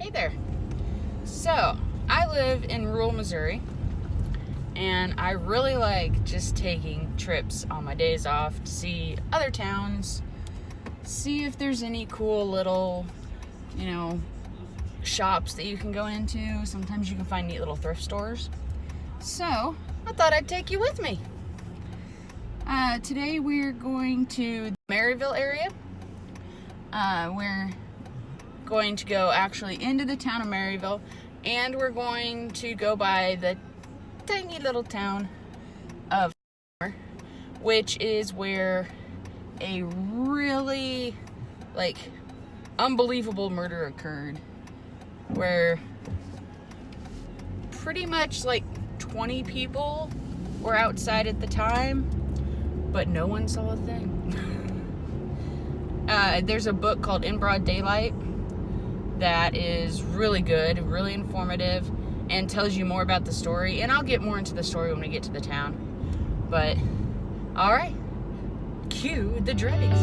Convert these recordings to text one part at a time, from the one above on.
Hey there. So, I live in rural Missouri, and I really like just taking trips on my days off to see other towns, see if there's any cool little, shops that you can go into. Sometimes you can find neat little thrift stores. So, I thought I'd take you with me. Today we're going to the Maryville area. We're going to go actually into the town of Maryville, and we're going to go by the tiny little town of Skidmore, which is where a really unbelievable murder occurred, where pretty much 20 people were outside at the time, but no one saw a thing. There's a book called In Broad Daylight that is really good, really informative, and tells you more about the story. And I'll get more into the story when we get to the town. But, alright, cue the dreadings.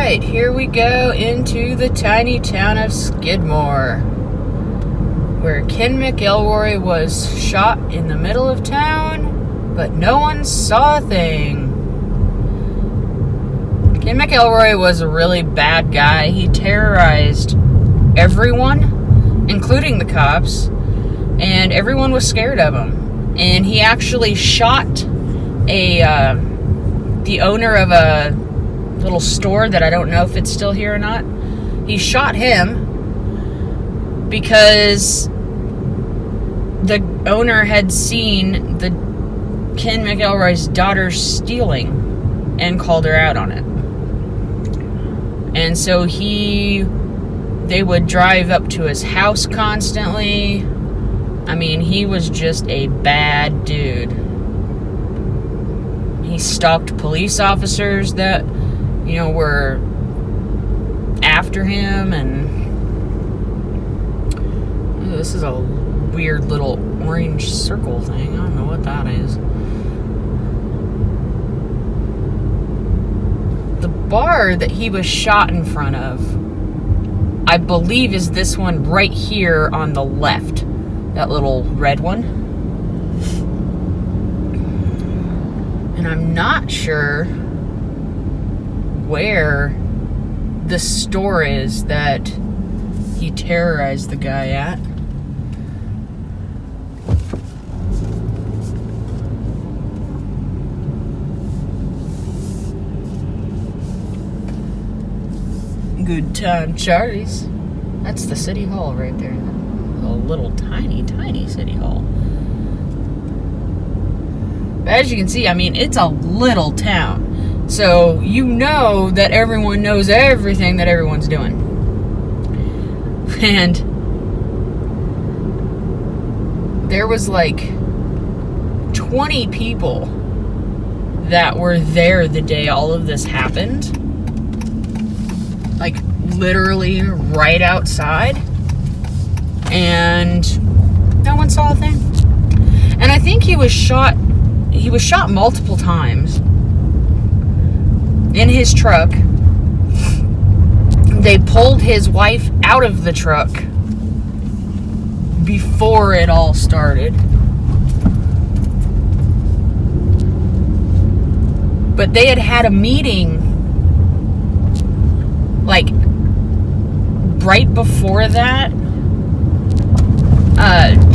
Here we go into the tiny town of Skidmore, where Ken McElroy was shot in the middle of town, but no one saw a thing. Ken McElroy was a really bad guy. He terrorized everyone, including the cops, and everyone was scared of him. And he actually shot the owner of a little store that I don't know if it's still here or not. He shot him because the owner had seen the Ken McElroy's daughter stealing and called her out on it. And so they would drive up to his house constantly. I mean, he was just a bad dude. He stalked police officers that, were after him. And this is a weird little orange circle thing. I don't know what that is. The bar that he was shot in front of, I believe, is this one right here on the left. That little red one. And I'm not sure where the store is that he terrorized the guy at. Good Time Charlie's. That's the city hall right there. A little tiny, tiny city hall. But as you can see, I mean, it's a little town. So you know that everyone knows everything that everyone's doing. And there was like 20 people that were there the day all of this happened. Like literally right outside. And no one saw a thing. And I think he was shot multiple times in his truck. They pulled his wife out of the truck before it all started. But they had a meeting like right before that,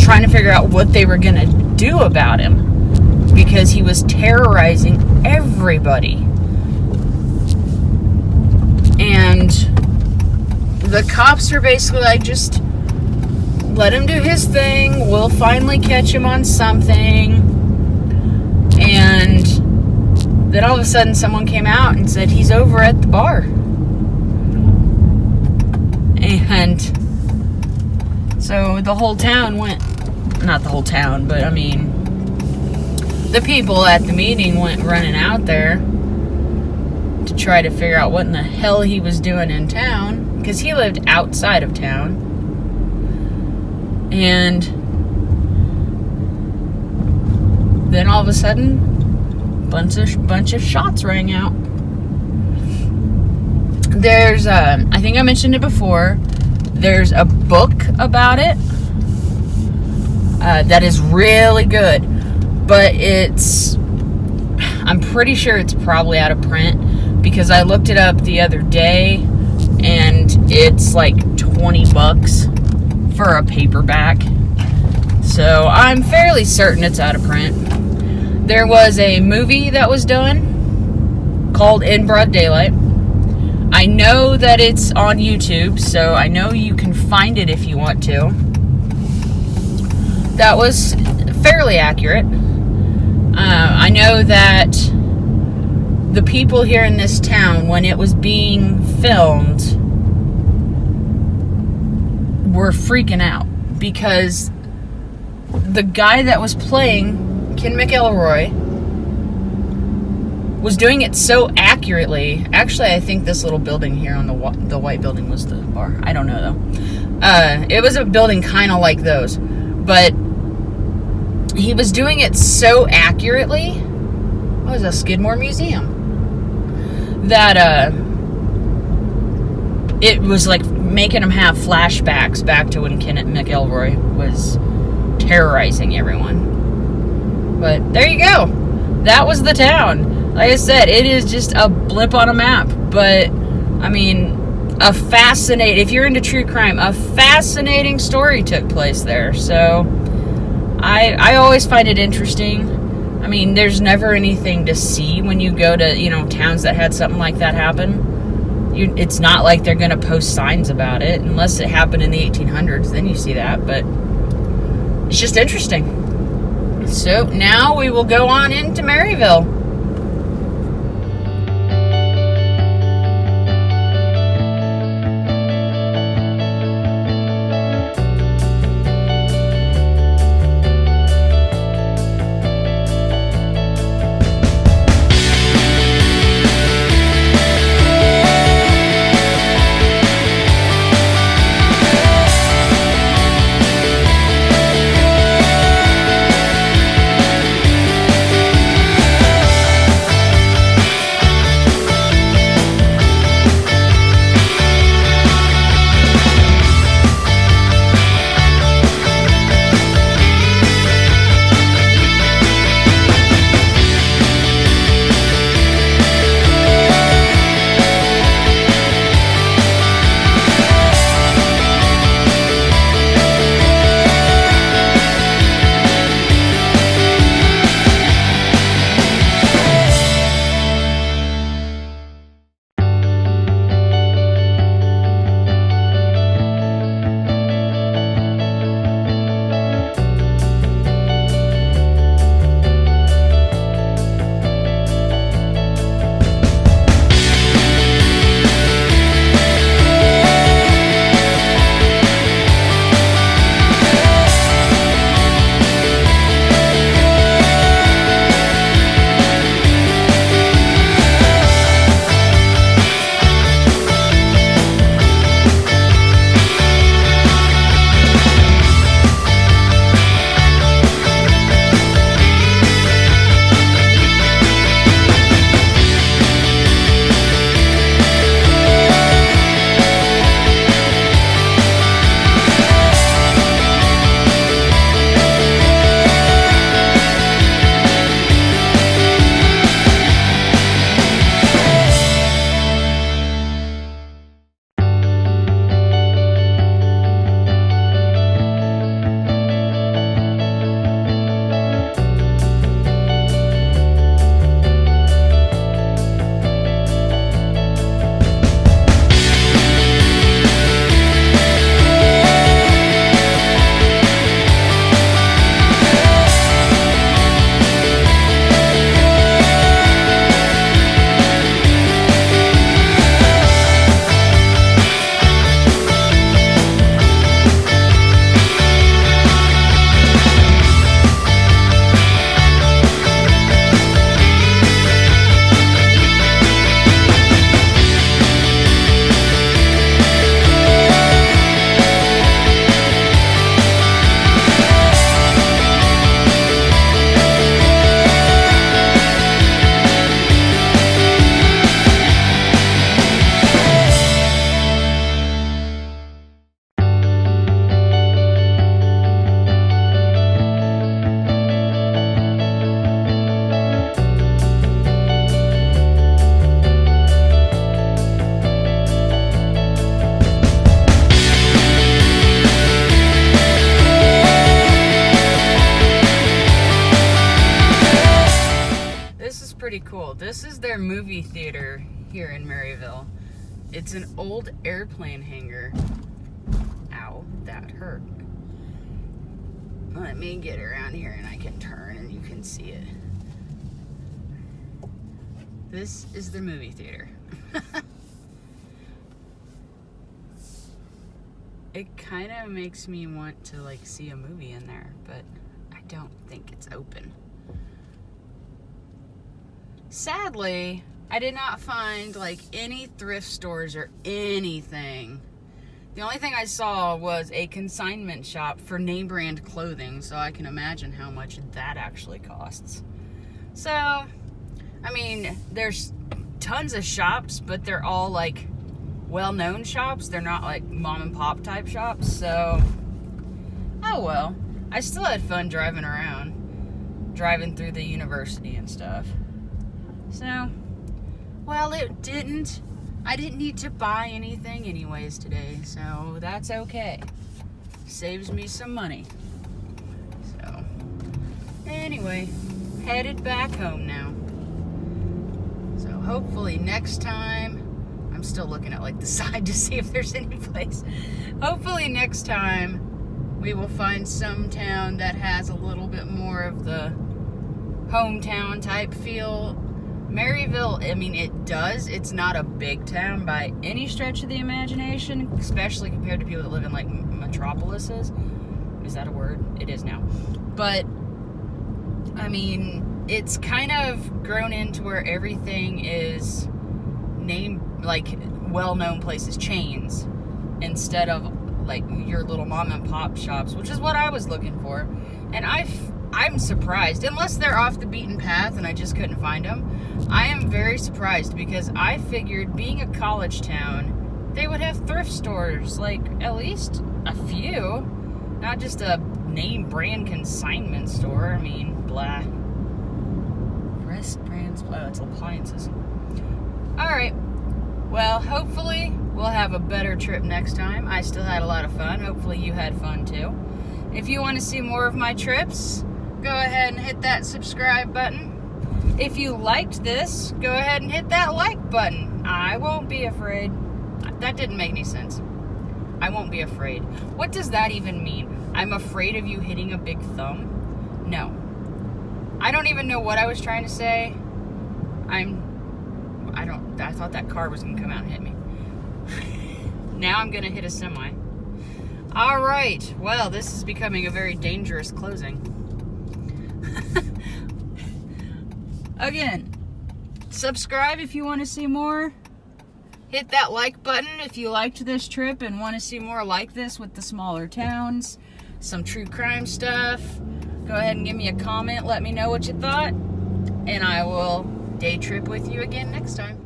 trying to figure out what they were gonna do about him, because he was terrorizing everybody. And the cops are basically like, just let him do his thing, we'll finally catch him on something. And then all of a sudden someone came out and said he's over at the bar. And so the whole town went, not the whole town, but I mean, the people at the meeting went running out there to try to figure out what in the hell he was doing in town, because he lived outside of town. And then all of a sudden, bunch of shots rang out. There's, I think I mentioned it before, there's a book about it that is really good, but I'm pretty sure it's probably out of print, because I looked it up the other day, and it's like $20 for a paperback, so I'm fairly certain it's out of print. There was a movie that was done called In Broad Daylight. I know that it's on YouTube, so I know you can find it if you want to. That was fairly accurate. I know that the people here in this town, when it was being filmed, were freaking out, because the guy that was playing Ken McElroy was doing it so accurately. Actually, I think this little building here on the white building was the bar. I don't know though. It was a building kind of like those, but he was doing it so accurately. It was a Skidmore museum. That it was like making him have flashbacks back to when Ken McElroy was terrorizing everyone. But there you go. That was the town. Like I said, it is just a blip on a map, but I mean, if you're into true crime, a fascinating story took place there. So I always find it interesting. I mean, there's never anything to see when you go to, towns that had something like that happen. It's not like they're going to post signs about it, unless it happened in the 1800s, then you see that, but it's just interesting. So now we will go on into Maryville. Maryville. This is their movie theater here in Maryville. It's an old airplane hangar. Ow, that hurt. Let me get around here and I can turn and you can see it. This is the movie theater. It kind of makes me want to like see a movie in there, but I don't think it's open. Sadly, I did not find like any thrift stores or anything. The only thing I saw was a consignment shop for name brand clothing, so I can imagine how much that actually costs. So, I mean, there's tons of shops, but they're all like well-known shops. They're not like mom and pop type shops, so oh well. I still had fun driving around, driving through the university and stuff. So, well, I didn't need to buy anything anyways today, so that's okay. Saves me some money. So, anyway, headed back home now. So hopefully next time, I'm still looking at like the side to see if there's any place. Hopefully next time we will find some town that has a little bit more of the hometown type feel. Maryville, I mean, it does. It's not a big town by any stretch of the imagination, especially compared to people that live in like metropolises. Is that a word? It is now. But I mean, it's kind of grown into where everything is named like well-known places, chains, instead of like your little mom and pop shops, which is what I was looking for. And I'm surprised, unless they're off the beaten path and I just couldn't find them. I am very surprised because I figured, being a college town, they would have thrift stores, like at least a few, not just a name brand consignment store. I mean, blah. Rest brands, blah, it's appliances. Alright, well, hopefully we'll have a better trip next time. I still had a lot of fun. Hopefully you had fun too. If you want to see more of my trips, go ahead and hit that subscribe button. If you liked this, go ahead and hit that like button. I won't be afraid. That didn't make any sense. I won't be afraid. What does that even mean? I'm afraid of you hitting a big thumb? No. I don't even know what I was trying to say. I thought that car was going to come out and hit me. Now I'm going to hit a semi. Alright, well, this is becoming a very dangerous closing. Again, subscribe if you want to see more. Hit that like button if you liked this trip and want to see more like this with the smaller towns, some true crime stuff. Go ahead and give me a comment. Let me know what you thought. And I will day trip with you again next time.